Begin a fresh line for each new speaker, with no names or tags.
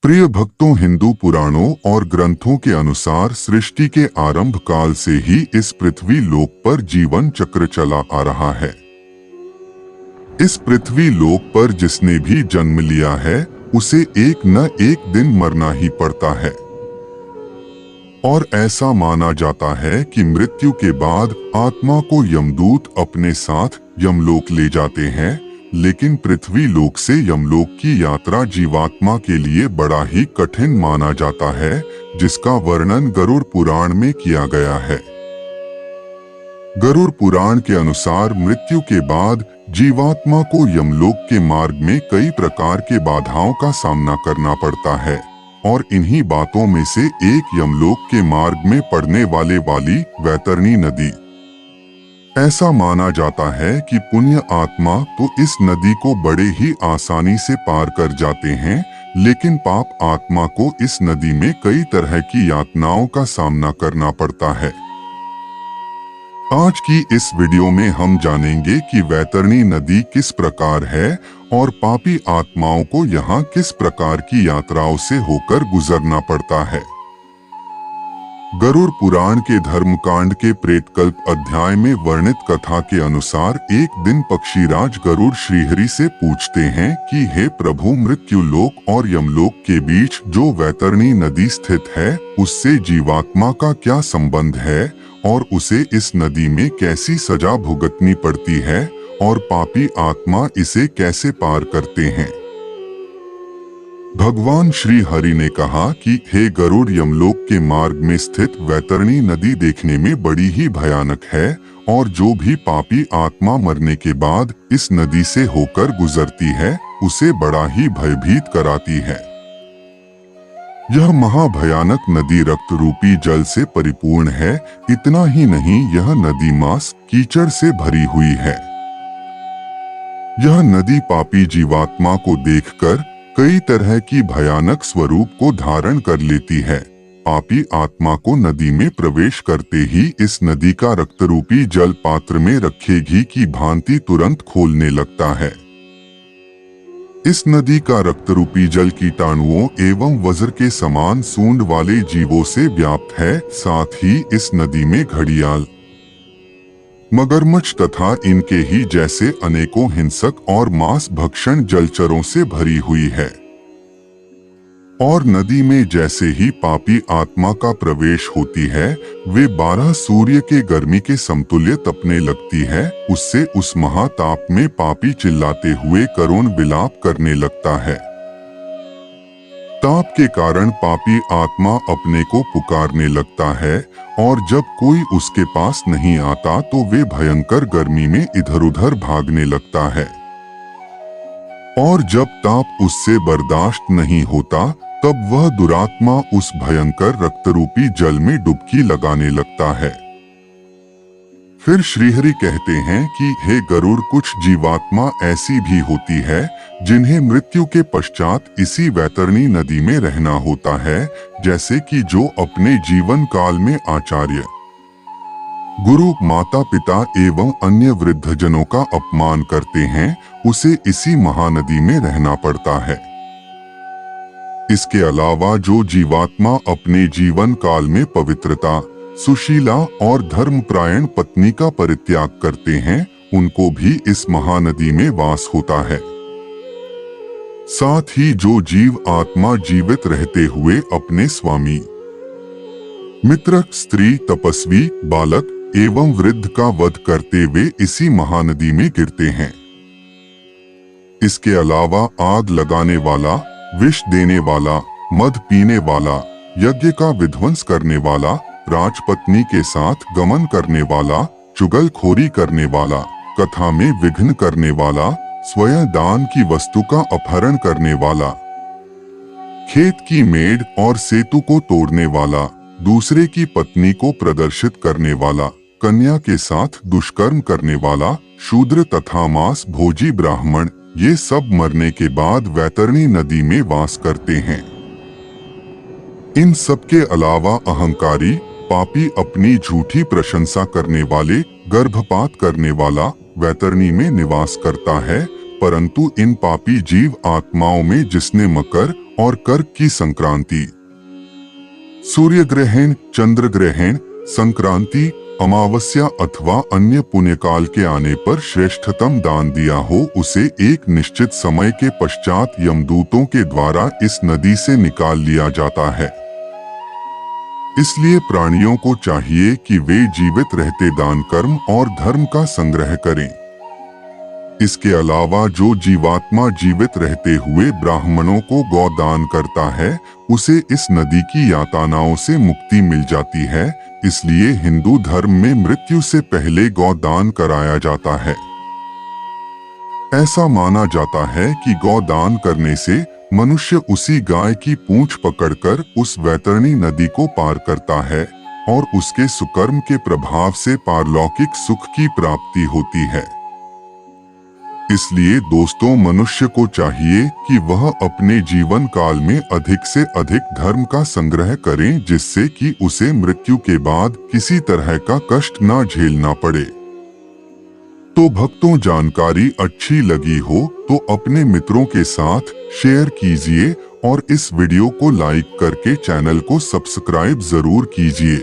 प्रिय भक्तों, हिंदू पुराणों और ग्रंथों के अनुसार सृष्टि के आरंभ काल से ही इस पृथ्वी लोक पर जीवन चक्र चला आ रहा है। इस पृथ्वी लोक पर जिसने भी जन्म लिया है उसे एक न एक दिन मरना ही पड़ता है और ऐसा माना जाता है कि मृत्यु के बाद आत्मा को यमदूत अपने साथ यमलोक ले जाते हैं। लेकिन पृथ्वी लोक से यमलोक की यात्रा जीवात्मा के लिए बड़ा ही कठिन माना जाता है, जिसका वर्णन गरुड़ पुराण में किया गया है। गरुड़ पुराण के अनुसार मृत्यु के बाद जीवात्मा को यमलोक के मार्ग में कई प्रकार के बाधाओं का सामना करना पड़ता है और इन्हीं बातों में से एक यमलोक के मार्ग में पड़ने वाली वैतरणी नदी। ऐसा माना जाता है कि पुण्य आत्मा तो इस नदी को बड़े ही आसानी से पार कर जाते हैं, लेकिन पाप आत्मा को इस नदी में कई तरह की यातनाओं का सामना करना पड़ता है। आज की इस वीडियो में हम जानेंगे कि वैतरणी नदी किस प्रकार है और पापी आत्माओं को यहाँ किस प्रकार की यात्राओं से होकर गुजरना पड़ता है। गरुड़ पुराण के धर्मकांड के प्रेतकल्प अध्याय में वर्णित कथा के अनुसार एक दिन पक्षीराज गरुड़ श्रीहरि से पूछते हैं कि हे प्रभु, मृत्यु लोक और यमलोक के बीच जो वैतरणी नदी स्थित है उससे जीवात्मा का क्या संबंध है और उसे इस नदी में कैसी सजा भुगतनी पड़ती है और पापी आत्मा इसे कैसे पार करते हैं। भगवान श्री हरि ने कहा कि हे गरुड़, यमलोक के मार्ग में स्थित वैतरणी नदी देखने में बड़ी ही भयानक है और जो भी पापी आत्मा मरने के बाद इस नदी से होकर गुजरती है उसे बड़ा ही भयभीत कराती है। यह महाभयानक नदी रक्त रूपी जल से परिपूर्ण है। इतना ही नहीं, यह नदी मांस कीचड़ से भरी हुई है। यह नदी पापी जीवात्मा को देखकर कई तरह की भयानक स्वरूप को धारण कर लेती है। पापी आत्मा को नदी में प्रवेश करते ही इस नदी का रक्त रूपी जल पात्र में रखे घी की भांति तुरंत खोलने लगता है। इस नदी का रक्त रूपी जल कीटाणुओं एवं वज्र के समान सूंड वाले जीवों से व्याप्त है। साथ ही इस नदी में घड़ियाल, मगरमच्छ तथा इनके ही जैसे अनेकों हिंसक और मांस भक्षण जलचरों से भरी हुई है। और नदी में जैसे ही पापी आत्मा का प्रवेश होती है वे 12 सूर्य के गर्मी के समतुल्य तपने लगती है। उससे उस महाताप में पापी चिल्लाते हुए करुण विलाप करने लगता है। ताप के कारण पापी आत्मा अपने को पुकारने लगता है और जब कोई उसके पास नहीं आता तो वे भयंकर गर्मी में इधर उधर भागने लगता है। और जब ताप उससे बर्दाश्त नहीं होता तब वह दुरात्मा उस भयंकर रक्तरूपी जल में डुबकी लगाने लगता है। फिर श्रीहरि कहते हैं कि हे गरुड़, कुछ जीवात्मा ऐसी भी होती है जिन्हें मृत्यु के पश्चात इसी वैतरणी नदी में रहना होता है, जैसे कि जो अपने जीवन काल में आचार्य, गुरु, माता पिता एवं अन्य वृद्धजनों का अपमान करते हैं, उसे इसी महानदी में रहना पड़ता है। इसके अलावा जो जीवात्मा अपने जीवन काल में पवित्रता, सुशीला और धर्मपरायण पत्नी का परित्याग करते हैं उनको भी इस महानदी में वास होता है। साथ ही जो जीव आत्मा जीवित रहते हुए अपने स्वामी, मित्र, स्त्री, तपस्वी, बालक एवं वृद्ध का वध करते हुए इसी महानदी में गिरते हैं। इसके अलावा आग लगाने वाला, विष देने वाला, मद पीने वाला, यज्ञ का विध्वंस करने वाला, राजपत्नी के साथ गमन करने वाला, चुगलखोरी करने वाला, कथा में विघ्न करने वाला, स्वयं दान की वस्तु का अपहरण करने वाला, खेत की मेड़ और सेतु को तोड़ने वाला, दूसरे की पत्नी को प्रदर्शित करने वाला, कन्या के साथ दुष्कर्म करने वाला, शूद्र तथा मांस भोजी ब्राह्मण, ये सब मरने के बाद वैतरणी नदी में वास करते हैं। इन सब के अलावा अहंकारी, पापी, अपनी झूठी प्रशंसा करने वाले, गर्भपात करने वाला वैतरणी में निवास करता है। परंतु इन पापी जीव आत्माओं में जिसने मकर और कर्क की संक्रांति। सूर्य ग्रहण, चंद्र ग्रहण, संक्रांति, अमावस्या अथवा अन्य पुण्यकाल के आने पर श्रेष्ठतम दान दिया हो उसे एक निश्चित समय के पश्चात यमदूतों के द्वारा इस नदी से निकाल लिया जाता है। इसलिए प्राणियों को चाहिए कि वे जीवित रहते दान कर्म और धर्म का संग्रह करें। इसके अलावा जो जीवात्मा जीवित रहते हुए ब्राह्मणों को गौदान करता है उसे इस नदी की यातनाओं से मुक्ति मिल जाती है। इसलिए हिंदू धर्म में मृत्यु से पहले गौदान कराया जाता है। ऐसा माना जाता है कि गौदान करने से मनुष्य उसी गाय की पूंछ पकड़कर उस वैतरणी नदी को पार करता है और उसके सुकर्म के प्रभाव से पारलौकिक सुख की प्राप्ति होती है। इसलिए दोस्तों, मनुष्य को चाहिए कि वह अपने जीवन काल में अधिक से अधिक धर्म का संग्रह करें, जिससे कि उसे मृत्यु के बाद किसी तरह का कष्ट न झेलना पड़े। तो भक्तों, जानकारी अच्छी लगी हो तो अपने मित्रों के साथ शेयर कीजिए और इस वीडियो को लाइक करके चैनल को सब्सक्राइब जरूर कीजिए।